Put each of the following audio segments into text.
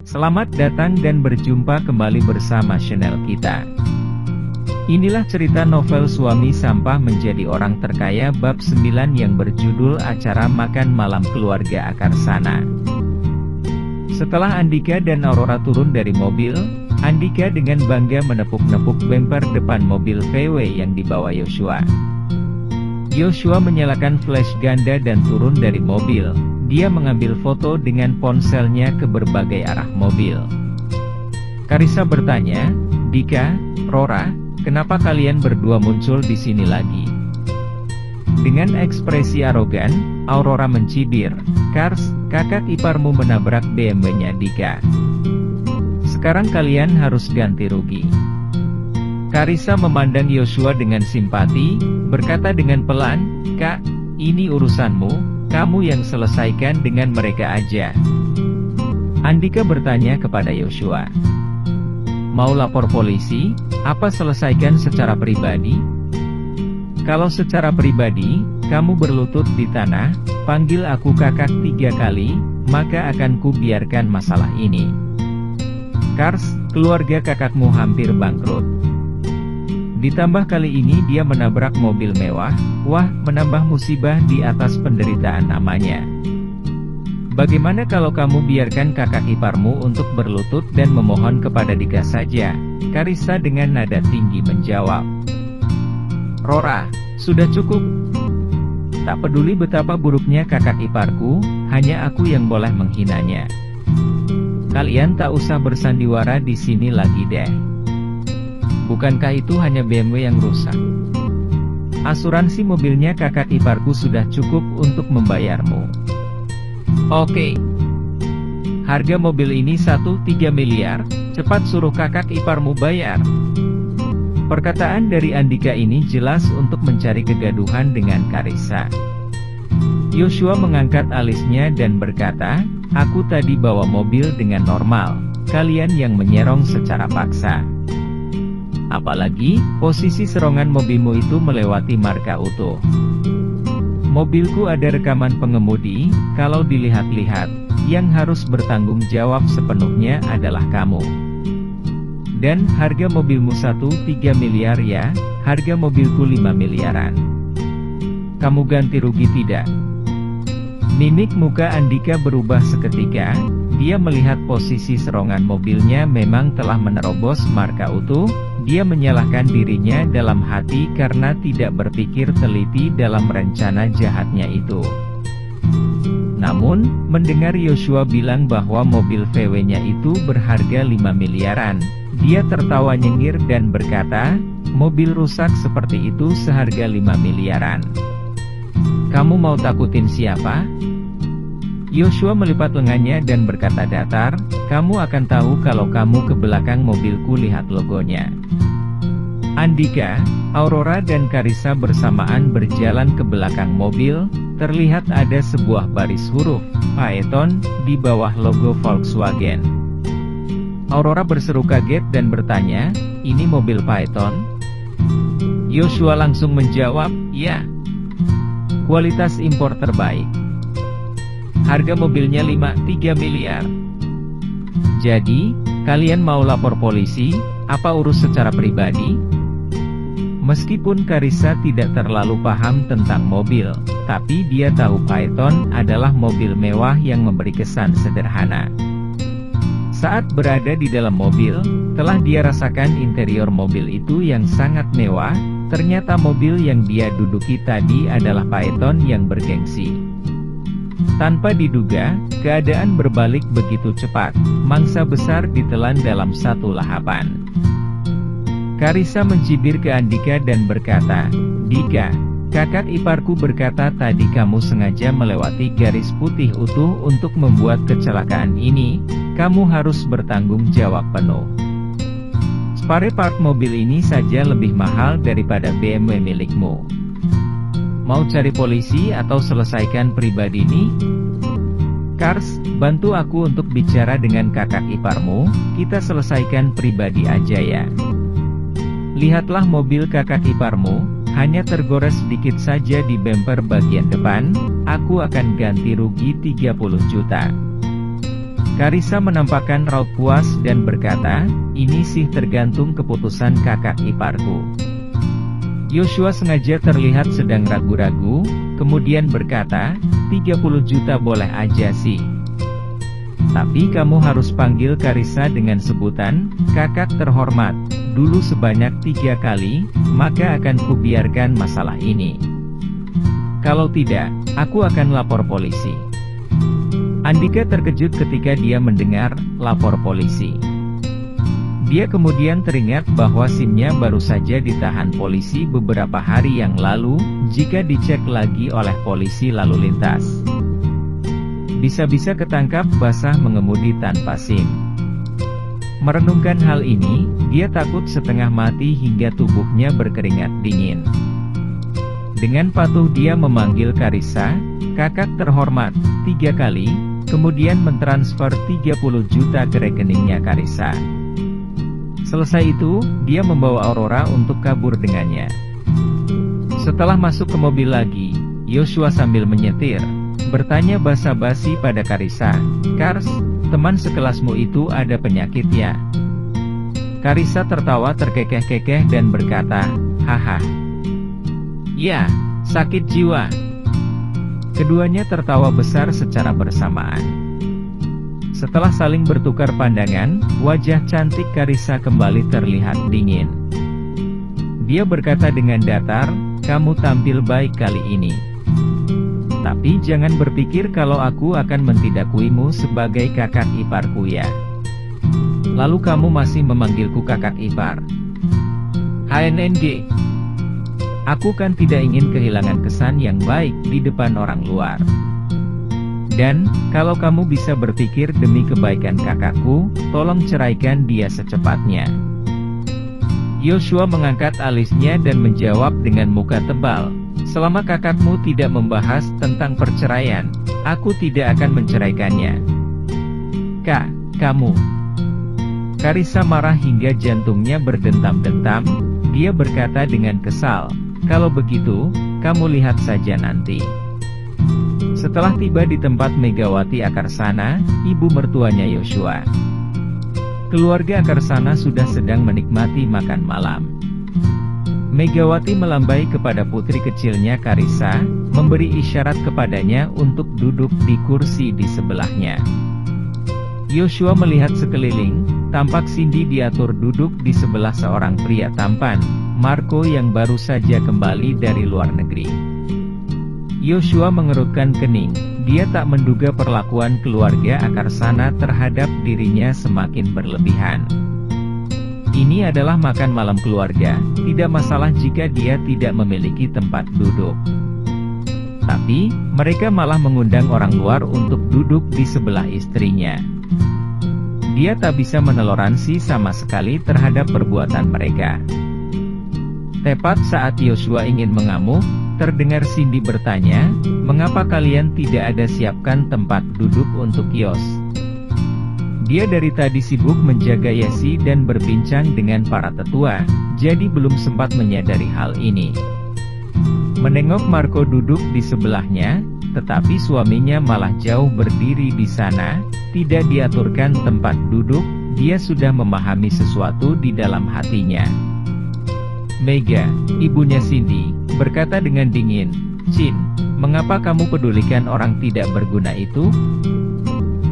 Selamat datang dan berjumpa kembali bersama channel kita. Inilah cerita novel Suami Sampah Menjadi Orang Terkaya bab 9 yang berjudul Acara Makan Malam Keluarga Akarsana. Setelah Andika dan Aurora turun dari mobil, Andika dengan bangga menepuk-nepuk bemper depan mobil VW yang dibawa Yosua. Yosua menyalakan flash ganda dan turun dari mobil. Dia mengambil foto dengan ponselnya ke berbagai arah mobil. Karissa bertanya, "Dika, Rora, kenapa kalian berdua muncul di sini lagi?" Dengan ekspresi arogan, Aurora mencibir, "Kars, kakak iparmu menabrak BMW-nya Dika. Sekarang kalian harus ganti rugi." Karissa memandang Yosua dengan simpati, berkata dengan pelan, "Kak, ini urusanmu. Kamu yang selesaikan dengan mereka aja." Andika bertanya kepada Yosua, "Mau lapor polisi, apa selesaikan secara pribadi?" "Kalau secara pribadi, kamu berlutut di tanah, panggil aku kakak 3 kali, maka akan kubiarkan masalah ini. Kars, keluarga kakakmu hampir bangkrut. Ditambah kali ini dia menabrak mobil mewah, wah, menambah musibah di atas penderitaan namanya. Bagaimana kalau kamu biarkan kakak iparmu untuk berlutut dan memohon kepada Dika saja?" Karissa dengan nada tinggi menjawab. "Rora, sudah cukup. Tak peduli betapa buruknya kakak iparku, hanya aku yang boleh menghinanya. Kalian tak usah bersandiwara di sini lagi deh. Bukankah itu hanya BMW yang rusak? Asuransi mobilnya kakak iparku sudah cukup untuk membayarmu. Oke. Harga mobil ini 1,3 miliar, cepat suruh kakak iparmu bayar." Perkataan dari Andika ini jelas untuk mencari kegaduhan dengan Karissa. Yosua mengangkat alisnya dan berkata, "Aku tadi bawa mobil dengan normal, kalian yang menyerong secara paksa. Apalagi, posisi serongan mobilmu itu melewati marka utuh. Mobilku ada rekaman pengemudi, kalau dilihat-lihat, yang harus bertanggung jawab sepenuhnya adalah kamu. Dan harga mobilmu 1,3 miliar ya, harga mobilku 5 miliaran. Kamu ganti rugi tidak?" Mimik muka Andika berubah seketika. Dia melihat posisi serongan mobilnya memang telah menerobos marka utuh. Dia menyalahkan dirinya dalam hati karena tidak berpikir teliti dalam rencana jahatnya itu. Namun, mendengar Yosua bilang bahwa mobil VW-nya itu berharga 5 miliaran, dia tertawa nyengir dan berkata, "Mobil rusak seperti itu seharga 5 miliaran. Kamu mau takutin siapa?" Yosua melipat lengannya dan berkata datar, "Kamu akan tahu kalau kamu ke belakang mobilku lihat logonya." Andika, Aurora dan Karissa bersamaan berjalan ke belakang mobil. Terlihat ada sebuah baris huruf Phaeton di bawah logo Volkswagen. Aurora berseru kaget dan bertanya, "Ini mobil Phaeton?" Yosua langsung menjawab, "Ya. Kualitas impor terbaik. Harga mobilnya 5,3 miliar. Jadi, kalian mau lapor polisi, apa urus secara pribadi?" Meskipun Karissa tidak terlalu paham tentang mobil, tapi dia tahu Phaeton adalah mobil mewah yang memberi kesan sederhana. Saat berada di dalam mobil, telah dia rasakan interior mobil itu yang sangat mewah. Ternyata mobil yang dia duduki tadi adalah Phaeton yang bergengsi. Tanpa diduga, keadaan berbalik begitu cepat. Mangsa besar ditelan dalam satu lahapan. Karissa mencibir ke Andika dan berkata, "Dika, kakak iparku berkata tadi kamu sengaja melewati garis putih utuh untuk membuat kecelakaan ini. Kamu harus bertanggung jawab penuh. Spare part mobil ini saja lebih mahal daripada BMW milikmu. Mau cari polisi atau selesaikan pribadi ini? Kars, bantu aku untuk bicara dengan kakak iparmu, kita selesaikan pribadi aja ya. Lihatlah mobil kakak iparmu, hanya tergores sedikit saja di bemper bagian depan, aku akan ganti rugi 30 juta. Karissa menampakkan raut puas dan berkata, "Ini sih tergantung keputusan kakak iparku." Yosua sengaja terlihat sedang ragu-ragu, kemudian berkata, 30 juta boleh aja sih. Tapi kamu harus panggil Karissa dengan sebutan, kakak terhormat, dulu sebanyak 3 kali, maka akan kubiarkan masalah ini. Kalau tidak, aku akan lapor polisi. Andika terkejut ketika dia mendengar, lapor polisi. Dia kemudian teringat bahwa SIM-nya baru saja ditahan polisi beberapa hari yang lalu, jika dicek lagi oleh polisi lalu lintas. Bisa-bisa ketangkap basah mengemudi tanpa SIM. Merenungkan hal ini, dia takut setengah mati hingga tubuhnya berkeringat dingin. Dengan patuh dia memanggil Karissa, kakak terhormat, 3 kali, kemudian mentransfer 30 juta ke rekeningnya Karissa. Selesai itu, dia membawa Aurora untuk kabur dengannya. Setelah masuk ke mobil lagi, Yosua sambil menyetir, bertanya basa-basi pada Karissa, "Kars, teman sekelasmu itu ada penyakit ya?" Karissa tertawa terkekeh-kekeh dan berkata, "Haha. Ya, sakit jiwa." Keduanya tertawa besar secara bersamaan. Setelah saling bertukar pandangan, wajah cantik Karissa kembali terlihat dingin. Dia berkata dengan datar, "Kamu tampil baik kali ini. Tapi jangan berpikir kalau aku akan mentidakuimu sebagai kakak iparku ya. Lalu kamu masih memanggilku kakak ipar. HNNG. Aku kan tidak ingin kehilangan kesan yang baik di depan orang luar. Dan, kalau kamu bisa berpikir demi kebaikan kakakku, tolong ceraikan dia secepatnya." Yosua mengangkat alisnya dan menjawab dengan muka tebal, "Selama kakakmu tidak membahas tentang perceraian, aku tidak akan menceraikannya." "Kak, kamu..." Karissa marah hingga jantungnya berdentam-dentam. Dia berkata dengan kesal, "Kalau begitu, kamu lihat saja nanti." Setelah tiba di tempat Megawati Akarsana, ibu mertuanya Yosua. Keluarga Akarsana sudah sedang menikmati makan malam. Megawati melambai kepada putri kecilnya Karissa, memberi isyarat kepadanya untuk duduk di kursi di sebelahnya. Yosua melihat sekeliling, tampak Cindy diatur duduk di sebelah seorang pria tampan, Marco yang baru saja kembali dari luar negeri. Yosua mengerutkan kening, dia tak menduga perlakuan keluarga Akarsana terhadap dirinya semakin berlebihan. Ini adalah makan malam keluarga, tidak masalah jika dia tidak memiliki tempat duduk. Tapi, mereka malah mengundang orang luar untuk duduk di sebelah istrinya. Dia tak bisa menoleransi sama sekali terhadap perbuatan mereka. Tepat saat Yosua ingin mengamuk, terdengar Cindy bertanya, "Mengapa kalian tidak ada siapkan tempat duduk untuk Yos?" Dia dari tadi sibuk menjaga Yesi dan berbincang dengan para tetua, jadi belum sempat menyadari hal ini. Menengok Marco duduk di sebelahnya, tetapi suaminya malah jauh berdiri di sana, tidak diaturkan tempat duduk, dia sudah memahami sesuatu di dalam hatinya. Mega, ibunya Cindy, berkata dengan dingin, "Cin, mengapa kamu pedulikan orang tidak berguna itu?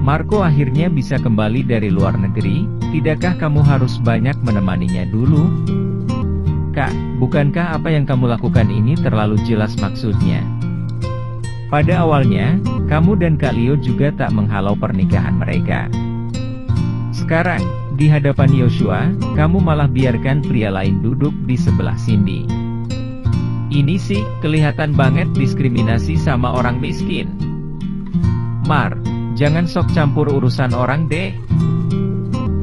Marco akhirnya bisa kembali dari luar negeri, tidakkah kamu harus banyak menemaninya dulu?" "Kak, bukankah apa yang kamu lakukan ini terlalu jelas maksudnya? Pada awalnya, kamu dan Kak Leo juga tak menghalau pernikahan mereka. Sekarang, di hadapan Yosua, kamu malah biarkan pria lain duduk di sebelah Cindy. Ini sih, kelihatan banget diskriminasi sama orang miskin. Mar, jangan sok campur urusan orang deh."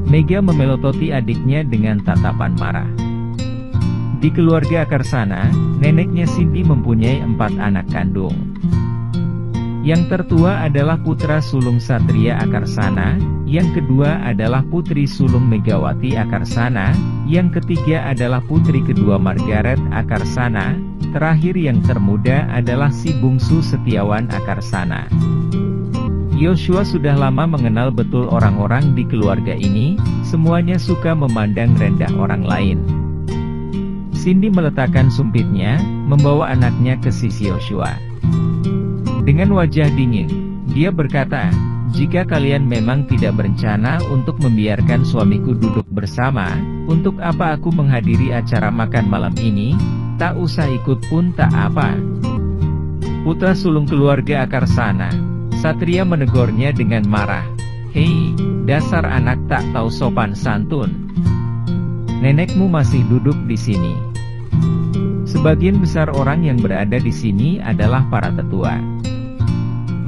Mega memelototi adiknya dengan tatapan marah. Di keluarga Akarsana, neneknya Cindy mempunyai 4 anak kandung. Yang tertua adalah putra sulung Satria Akarsana, yang kedua adalah putri sulung Megawati Akarsana, yang ketiga adalah putri kedua Margaret Akarsana, terakhir yang termuda adalah si bungsu Setiawan Akarsana. Yoshua sudah lama mengenal betul orang-orang di keluarga ini, semuanya suka memandang rendah orang lain. Cindy meletakkan sumpitnya, membawa anaknya ke sisi Yoshua. Dengan wajah dingin, dia berkata, "Jika kalian memang tidak berencana untuk membiarkan suamiku duduk bersama, untuk apa aku menghadiri acara makan malam ini? Tak usah ikut pun tak apa." Putra sulung keluarga Akarsana, Satria menegurnya dengan marah. "Hei, dasar anak tak tahu sopan santun. Nenekmu masih duduk di sini." Sebagian besar orang yang berada di sini adalah para tetua.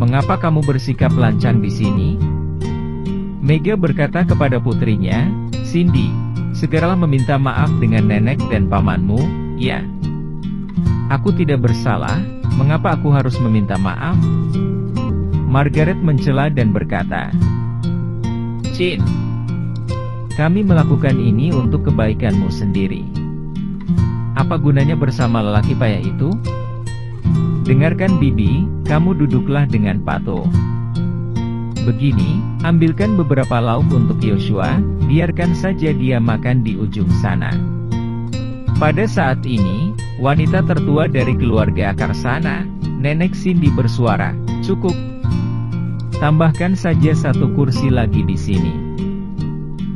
"Mengapa kamu bersikap lancang di sini?" Mega berkata kepada putrinya, "Cindy, segeralah meminta maaf dengan nenek dan pamanmu, ya." "Aku tidak bersalah, mengapa aku harus meminta maaf?" Margaret mencela dan berkata, "Chin, kami melakukan ini untuk kebaikanmu sendiri. Apa gunanya bersama lelaki payah itu? Dengarkan Bibi, kamu duduklah dengan patuh. Begini, ambilkan beberapa lauk untuk Yoshua, biarkan saja dia makan di ujung sana." Pada saat ini, wanita tertua dari keluarga Akarsana, Nenek Cindy bersuara, "Cukup. Tambahkan saja satu kursi lagi di sini."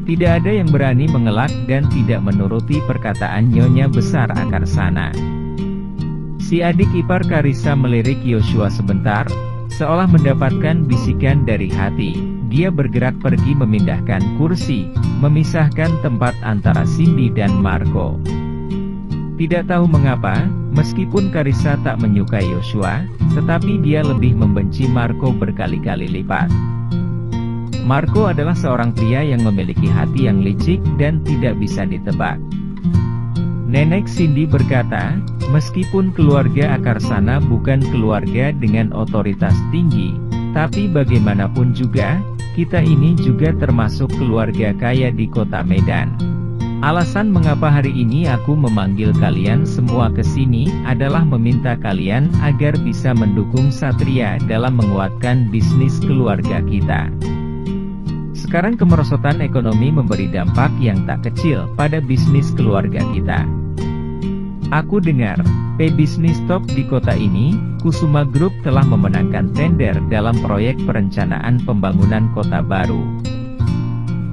Tidak ada yang berani mengelak dan tidak menuruti perkataan Nyonya Besar Akarsana. Si adik ipar Karissa melirik Yoshua sebentar, seolah mendapatkan bisikan dari hati. Dia bergerak pergi memindahkan kursi, memisahkan tempat antara Cindy dan Marco. Tidak tahu mengapa, meskipun Karissa tak menyukai Yoshua, tetapi dia lebih membenci Marco berkali-kali lipat. Marco adalah seorang pria yang memiliki hati yang licik dan tidak bisa ditebak. Nenek Cindy berkata, "Meskipun keluarga Akarsana bukan keluarga dengan otoritas tinggi, tapi bagaimanapun juga, kita ini juga termasuk keluarga kaya di kota Medan. Alasan mengapa hari ini aku memanggil kalian semua ke sini adalah meminta kalian agar bisa mendukung Satria dalam menguatkan bisnis keluarga kita. Sekarang kemerosotan ekonomi memberi dampak yang tak kecil pada bisnis keluarga kita. Aku dengar, pebisnis top di kota ini, Kusuma Group telah memenangkan tender dalam proyek perencanaan pembangunan kota baru.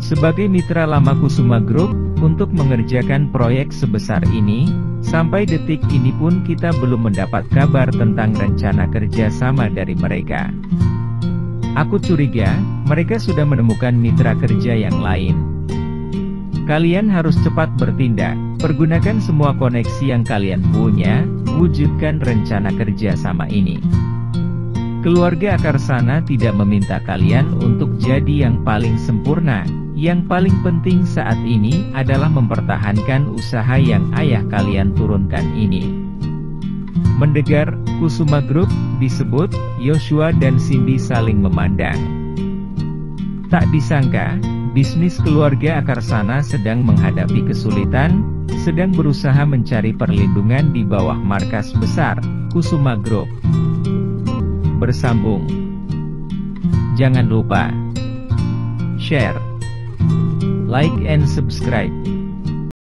Sebagai mitra lama Kusuma Group, untuk mengerjakan proyek sebesar ini, sampai detik ini pun kita belum mendapat kabar tentang rencana kerja sama dari mereka. Aku curiga, mereka sudah menemukan mitra kerja yang lain. Kalian harus cepat bertindak, pergunakan semua koneksi yang kalian punya, wujudkan rencana kerja sama ini. Keluarga Akarsana tidak meminta kalian untuk jadi yang paling sempurna. Yang paling penting saat ini adalah mempertahankan usaha yang ayah kalian turunkan ini." Mendengar Kusuma Group disebut, Yoshua dan Cindy saling memandang. Tak disangka, bisnis keluarga Akarsana sedang menghadapi kesulitan, sedang berusaha mencari perlindungan di bawah markas besar, Kusuma Group. Bersambung. Jangan lupa share, like and subscribe.